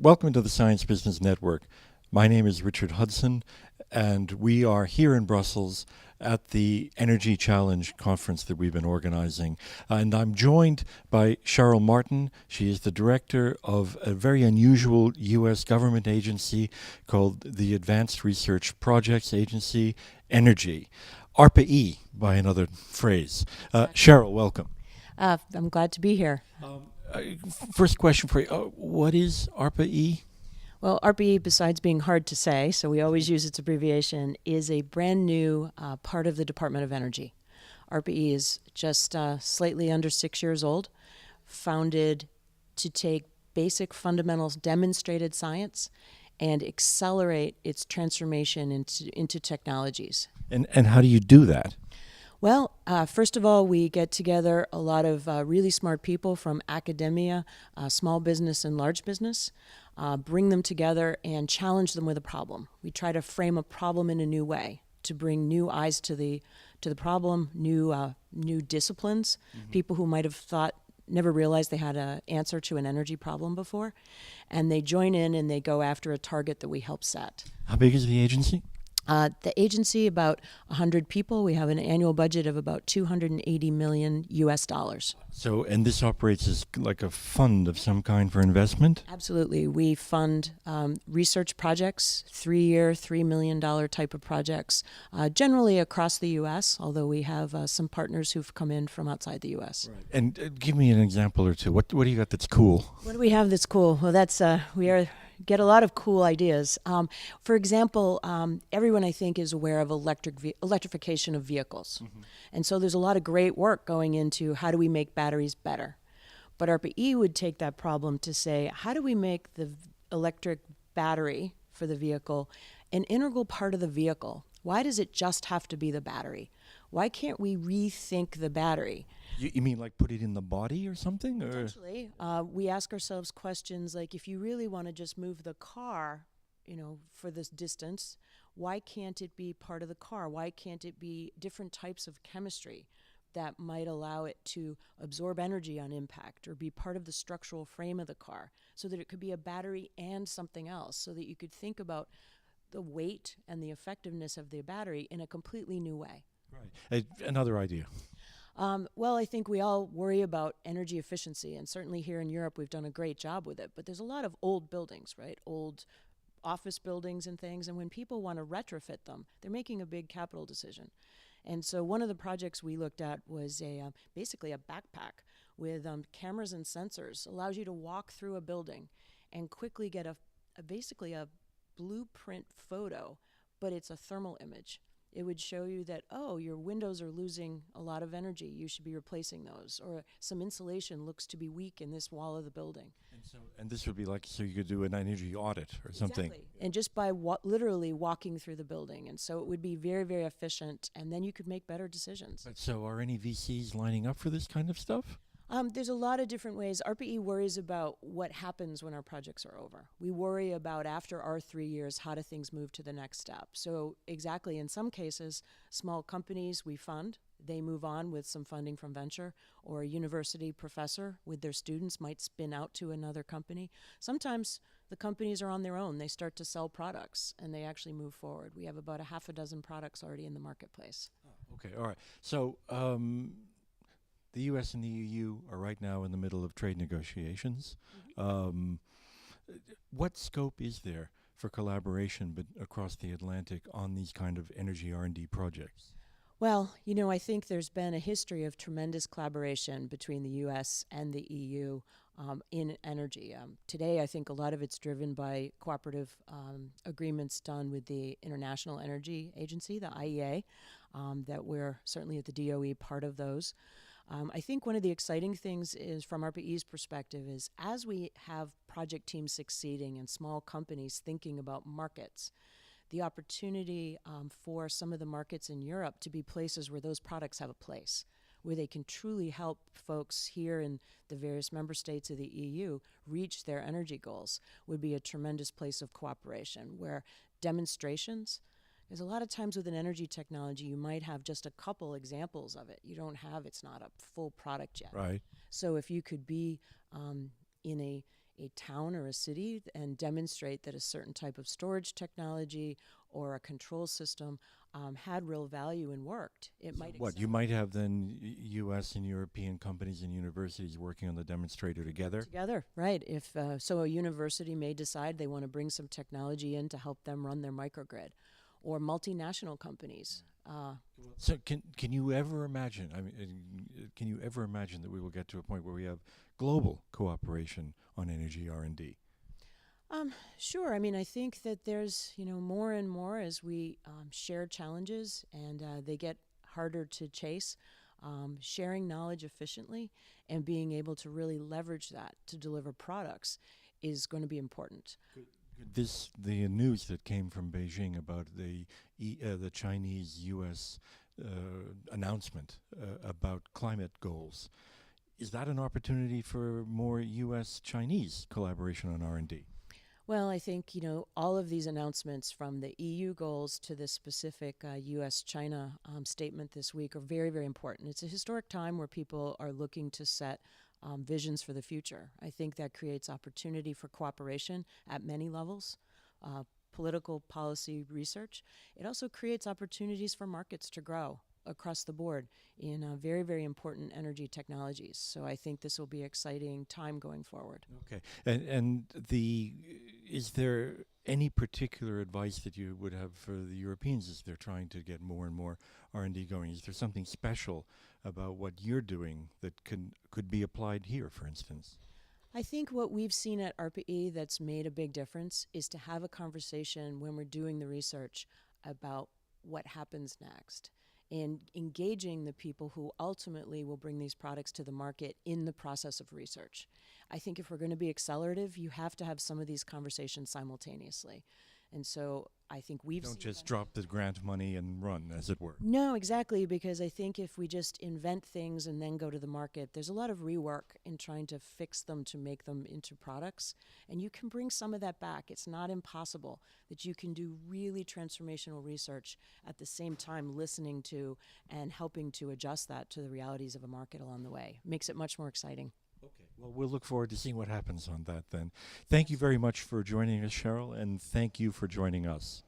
Welcome to the Science Business Network. My name is Richard Hudson, and we are here in Brussels at the Energy Challenge conference that we've been organizing. And I'm joined by Cheryl Martin. She is the director of a very unusual U.S. government agency called the Advanced Research Projects Agency, Energy. ARPA-E, by another phrase. Cheryl, welcome. I'm glad to be here. First question for you. What is ARPA-E? Well, ARPA-E, besides being hard to say, so we always use its abbreviation, is a brand new part of the Department of Energy. ARPA-E is just slightly under 6 years old, founded to take basic fundamentals, demonstrated science, and accelerate its transformation into technologies. And how do you do that? Well, first of all, we get together a lot of really smart people from academia, small business, and large business, bring them together and challenge them with a problem. We try to frame a problem in a new way to bring new eyes to the problem, new disciplines, people who might have never realized they had an answer to an energy problem before, and they join in and they go after a target that we help set. How big is the agency? The agency, about 100 people. We have an annual budget of about $280 million US. So, and this operates as like a fund of some kind for investment? Absolutely. We fund research projects, 3-year, $3 million type of projects, generally across the U.S., although we have some partners who've come in from outside the U.S. Right. And give me an example or two. What do you got that's cool? What do we have that's cool? Well, that's get a lot of cool ideas. For example, everyone I think is aware of electrification of vehicles. And so there's a lot of great work going into how do we make batteries better. But ARPA-E would take that problem to say, how do we make the electric battery for the vehicle an integral part of the vehicle? Why does it just have to be the battery? Why can't we rethink the battery? You mean like put it in the body or something? Potentially. We ask ourselves questions like, if you really want to just move the car, for this distance, why can't it be part of the car? Why can't it be different types of chemistry that might allow it to absorb energy on impact or be part of the structural frame of the car so that it could be a battery and something else, so that you could think about the weight and the effectiveness of the battery in a completely new way. Right. Another idea. Well, I think we all worry about energy efficiency, and certainly here in Europe we've done a great job with it, but there's a lot of old buildings, right? Old office buildings and things, and when people want to retrofit them, they're making a big capital decision. And so one of the projects we looked at was basically a backpack with cameras and sensors. Allows you to walk through a building and quickly get basically a blueprint photo, but it's a thermal image. It would show you that, your windows are losing a lot of energy. You should be replacing those. Or some insulation looks to be weak in this wall of the building. And this would be like, so you could do an energy audit or something. Exactly. And just by literally walking through the building. And so it would be very, very efficient, and then you could make better decisions. But so are any VCs lining up for this kind of stuff? There's a lot of different ways. ARPA-E worries about what happens when our projects are over. We worry about after our 3 years, how do things move to the next step? So exactly, in some cases, small companies we fund, they move on with some funding from venture, or a university professor with their students might spin out to another company. Sometimes the companies are on their own. They start to sell products, and they actually move forward. We have about a half a dozen products already in the marketplace. Oh, okay, all right. So the U.S. and the EU are right now in the middle of trade negotiations. What scope is there for collaboration across the Atlantic on these kind of energy R&D projects? Well, I think there's been a history of tremendous collaboration between the U.S. and the EU in energy. Today, I think a lot of it's driven by cooperative agreements done with the International Energy Agency, the IEA, that we're certainly at the DOE part of those. I think one of the exciting things is, from ARPA-E's perspective, is as we have project teams succeeding and small companies thinking about markets, the opportunity for some of the markets in Europe to be places where those products have a place, where they can truly help folks here in the various member states of the EU reach their energy goals, would be a tremendous place of cooperation, where demonstrations, because a lot of times with an energy technology, you might have just a couple examples of it. It's not a full product yet. Right. So if you could be in a town or a city and demonstrate that a certain type of storage technology or a control system had real value and worked. It might What, you might have then U.S. and European companies and universities working on the demonstrator together? together, right? If so, a university may decide they want to bring some technology in to help them run their microgrid, or multinational companies. So can you ever imagine? I mean, can you ever imagine that we will get to a point where we have global cooperation on energy R&D? Sure. I mean, I think that there's more and more as we share challenges and they get harder to chase. Sharing knowledge efficiently and being able to really leverage that to deliver products is going to be important. The news that came from Beijing about the Chinese-U.S. Announcement about climate goals, is that an opportunity for more U.S.-Chinese collaboration on R&D? Well, I think, all of these announcements from the EU goals to the specific U.S.-China statement this week are very, very important. It's a historic time where people are looking to set visions for the future. I think that creates opportunity for cooperation at many levels, political policy research. It also creates opportunities for markets to grow across the board in very, very important energy technologies. So I think this will be an exciting time going forward. Okay. And is there any particular advice that you would have for the Europeans as they're trying to get more and more R&D going? Is there something special about what you're doing that could be applied here, for instance? I think what we've seen at ARPA-E that's made a big difference is to have a conversation when we're doing the research about what happens next and engaging the people who ultimately will bring these products to the market in the process of research. I think if we're going to be accelerative, you have to have some of these conversations simultaneously. And so I think we've Don't just drop the grant money and run, as it were. No, exactly, because I think if we just invent things and then go to the market, there's a lot of rework in trying to fix them to make them into products. And you can bring some of that back. It's not impossible that you can do really transformational research at the same time listening to and helping to adjust that to the realities of a market along the way. Makes it much more exciting. Okay. Well, we'll look forward to seeing what happens on that then. Thank you very much for joining us, Cheryl, and thank you for joining us.